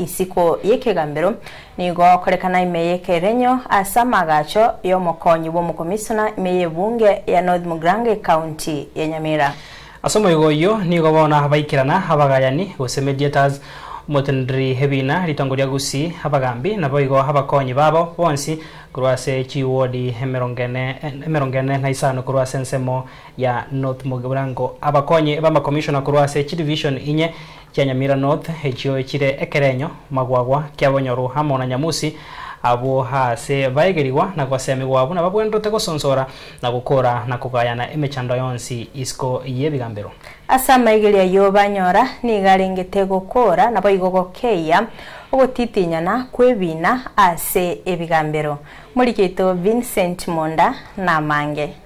isiko yekegambero nigo korekana imeye kerenyo asamagacho yomokonyi bomukomisona imeye bunge ya North Mugrange County ya Nyamira. Asomo yoyo nigo bona abaikirana abagayani gose mediators motendri hebina litongoria gusi abagambi nabo igo abakonyi babo bonsi kurwase chiwodi emerongene na isano kurwase nsemo ya North Mugrange abakonyi bama commissioner kurwase chi division inye kya Nyamira North hechio chire ekerenyo magwagwa kyabonyoru hamona nyamusi abo hase baegeriwa na kwasemi wabo na babwendote gosonsora na gukora na kugayana emechando yonsi isko yebigambero asama igeria yo banyora ni garengete gukora na boigogokeya ogotitinyana kwebina ase ebigambero muriketo Vincent Monda na mange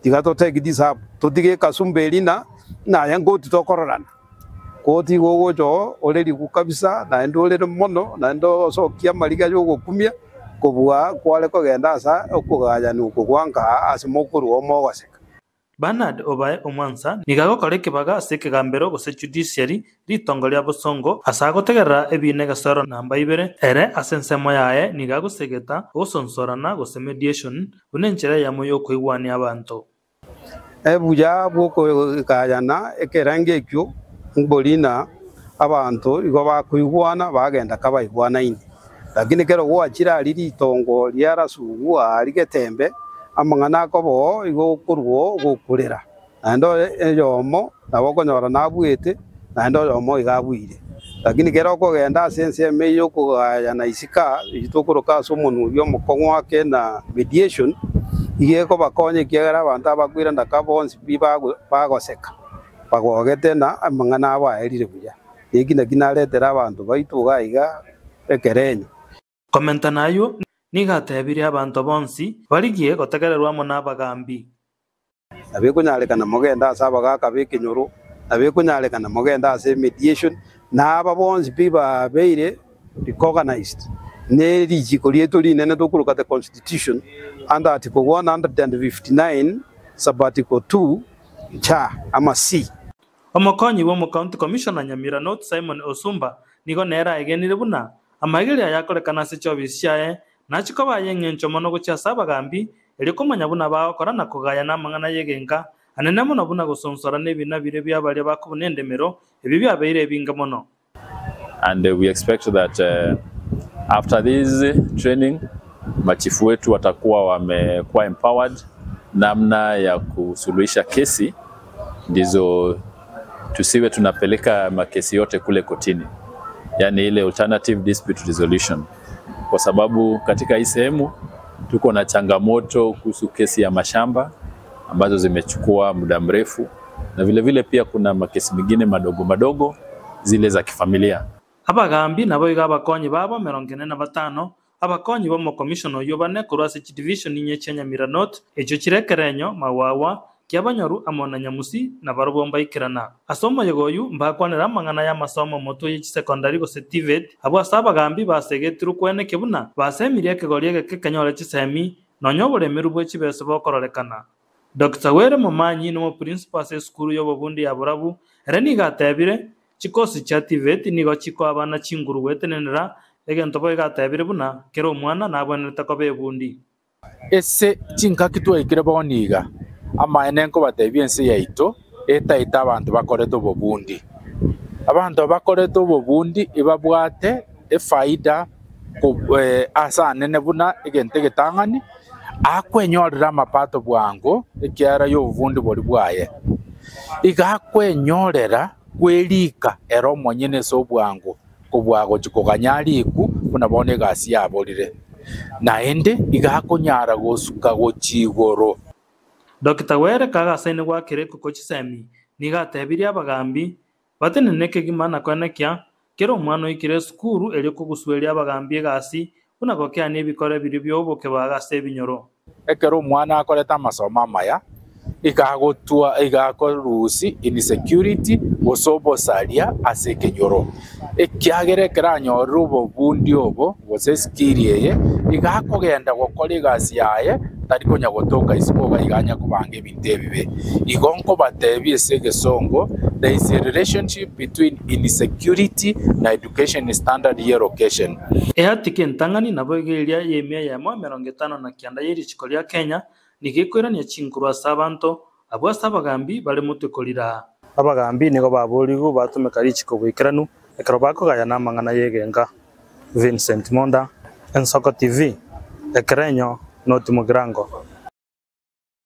tigato take this up todige kasumberina na yango tutokororana koti gogo jo oleri kukabisa na endo olere mono na endo so kia mariga yo gokumia kobua kwale ko genda sa okugaya nuko gwanga asimokuru omogoseka Bernard Obae Omwansa nigago koreke baga sekegambero gose judiciary ritongoria bosongo asagotegerera ebine gasoro namba ibere ere asensemo yae nigago segeta osonsorana gose mediation bunenchera ya moyo kwigwani abantu ebuja bwoko kayana ekerange kyo ngbolina abantu igo bakwigwana bagenda kabaigwana ine lakini kero gwachira riri tongo lyarasugwa rigetembe amangana kobo igo kurwo gukurira ando yomo nabokonyora nabwete nando yomo igabwire lakini kero kogenda sense meyo kugaya na isika itukuruka somonu yo mukongwa ke na mediation iye ko bakonye kiagara abantu abakwira ndakabonsi bagoseka bagogete na amangana abaerire buya igina ginaretera abantu baituga iga ekerenyo komenta nayo nigatebire abantu bonsi barigiye gotegererwa mo nabagambi abikunyalekana mogenda asaba gakabikinyuru abikunyalekana mogenda ase mediation na ababonsi biba beire recognized ne rijiko lieto linene dokuruka the constitution under article 159 sabbatical 2 cha ama C omokonyi wo mu county commissioner Nyamira North Simon Osumba nigo nera egenire buna amagiria yakorekana se chobisyae nachiko bayengencho mono guchasa abagambi eliko manyabuna bakora na kugaya namangana yegenga anene mono buna gusonsora nebina bire byabali bakubunendemero ebi byabeire binga mono. And we expect that after this training machifu wetu watakuwa wamekuwa empowered namna ya kusuluhisha kesi ndizo tusiwe tunapeleka makesi yote kule kotini, yani ile alternative dispute resolution, kwa sababu katika hii sehemu tuko na changamoto kuhusu kesi ya mashamba ambazo zimechukua muda mrefu, na vile vile pia kuna makesi mengine madogo madogo zile za kifamilia. Abagambi nabo igabakonyi babo 45 abakonyi bo mu commissioner yobane kurwase division inye Nyamira North ejo kirekerenyo mawawa Kiabanyoru amona nyamusi na barubomba ikirana asomo yegoyu mbakwanira mangana ya masomo moto y'iki secondary gose TVET abo asaba gambi basegetru kwene kebuna basemirie kegoriye kekanyole kisemi nonyobole merubwe kibese bokororekana Dr. Were Momanyi no principal se school yo bobundi ya burabu reni gatebire chikosi cha TVET nigo chiko abana chinguru wetenenera egento boy gatebire buna kero mwana naboneta ko bebundi ese chinkakitwa ikire boniga ama enenko batebiense yaito etaita abantu bakoreto bobundi abantu bakoreto bobundi ibabwate efaida asa nene buna egente getangani akwenyorera mapato bwango ekiara yo bubundi boli bwaye igakwenyorera kwelika ero monyene so bwango kubwago chikoganyaliku buna bone gasi yabolire naende igakonyara gosuka gochigoro. Dr. Were kaga sene gwa kireko kochisemi niga tebiria abagambi bateneneke gimana kwanekya kero umwana ikire skuru eliko gusweria abagambi gasi unagokya nebikore biri byoboke bagase binyoro ekero umwana akoreta amasomo amaya igagotua igakorusi insecurity gosobo salia ase kenyoro ekiagere keranyoru obobundi obo gose skill yeye igakogenda gukora igasi yaye tari konya gotoka isiboga iganya kubanga ebintu ebibe igonko batebi ase gesongo. There is a relationship between insecurity na education standard year location. Ehatike ntang'ani nabo igeria yemia ya 59 y'erichiko ria Kenya nigikwirania chinkuru asa abantu abo asa abagambi bari mutukolira abagambi nigo baburigu batumeka richiko gwikiranu ekero bakogayana amang'ana yegenga. Vincent Monda, Ensoko TV, Ekerenyo, Noti Mugirango.